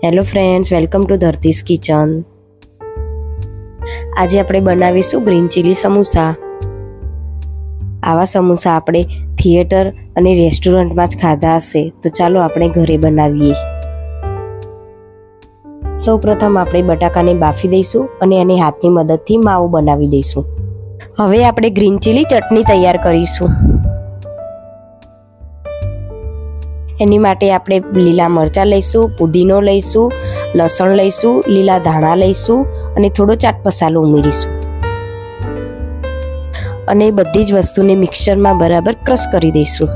Hello friends, welcome to Dharti's kitchen. આજે આપણે બનાવીશું ગ્રીન ચીલી સમોસા। આવા સમોસા આપણે થિયેટર અને રેસ્ટોરન્ટમાં જ ખાધા હશે, તો ચાલો આપણે ઘરે બનાવીએ। સૌપ્રથમ આપણે બટાકાને બાફી દઈશું અને એને હાથની મદદથી માવો બનાવી દઈશું। હવે આપણે ગ્રીન ચીલી ચટણી તૈયાર કરીશું। એની માટે આપણે લીલા મરચાં લઈશું, પુદીનો લઈશું, લસણ લઈશું, લીલા ધાણા લઈશું અને થોડો ચાટ મસાલો ઉમેરીશું અને બધી જ વસ્તુને મિક્સરમાં બરાબર ક્રશ કરી દઈશું।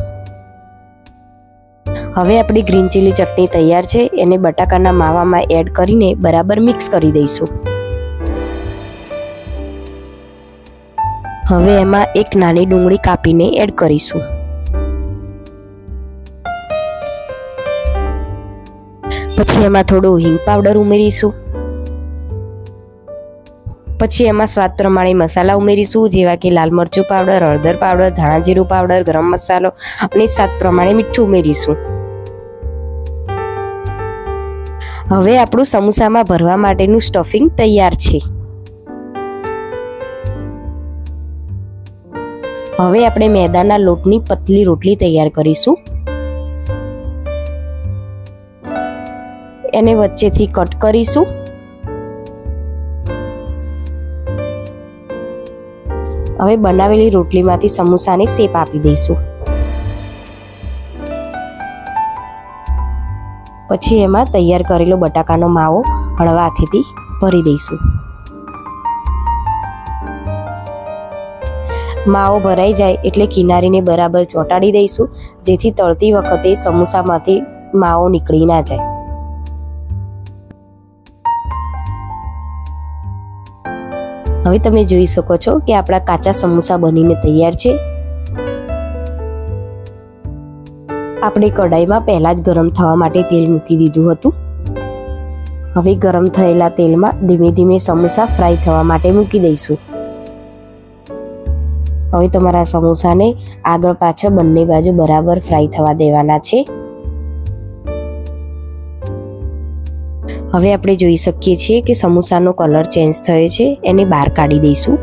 હવે આપણી ગ્રીન ચીલી ચટણી તૈયાર છે, એને બટાકાના માવામાં એડ કરીને બરાબર મિક્સ કરી દઈશું। હવે એમાં એક નાની ડુંગળી કાપીને એડ કરીશું। પછી એમાં થોડો હિંગ પાવડર ઉમેરીશું। પછી એમાં સ્વાદ પ્રમાણે મસાલા ઉમેરીશું, જેવા કે લાલ મરચું પાવડર, હળદર પાવડર, ધાણા જીરું પાવડર, ગરમ મસાલો અને સ્વાદ પ્રમાણે મીઠું ઉમેરીશું। હવે આપણું સમોસામાં ભરવા માટેનું સ્ટફિંગ તૈયાર છે। હવે આપણે મેદાના લોટની પતલી રોટલી તૈયાર કરીશું। એને વચ્ચેથી કટ કરીશું। હવે બનાવેલી રોટલીમાંથી સમોસાને શેપ આપી દઈશું। પછી એમાં તૈયાર કરેલો બટાકાનો માવો હળવા હાથેથી ભરી દઈશું। માવો ભરાઈ જાય એટલે કિનારીને બરાબર ચોંટાડી દઈશું, જેથી તળતી વખતે સમોસામાંથી માવો નીકળી ના જાય। હવે તમે જોઈ શકો છો કે આપણા કાચા સમોસા બનીને તૈયાર છે। આપણે કઢાઈમાં પહેલા જ ગરમ થવા માટે તેલ મૂકી દીધું હતું। હવે ગરમ થયેલા તેલમાં ધીમે ધીમે સમોસા ફ્રાય થવા માટે મૂકી દઈશું। હવે તમારા સમોસાને આગળ પાછળ બંને બાજુ બરાબર ફ્રાય થવા દેવાના છે। હવે આપણે જોઈ શકીએ છીએ કે સમોસાનો કલર ચેન્જ થયો છે, એને બહાર કાઢી દઈશું।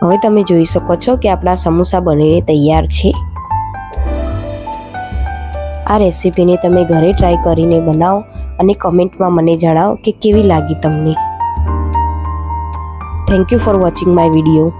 હવે તમે જોઈ શકો છો કે આપણા સમોસા બનીને તૈયાર છે। આ રેસીપીને તમે ઘરે ટ્રાય કરીને બનાવો અને કમેન્ટમાં મને જણાવો કે કેવી લાગી તમને। Thank you for watching my video.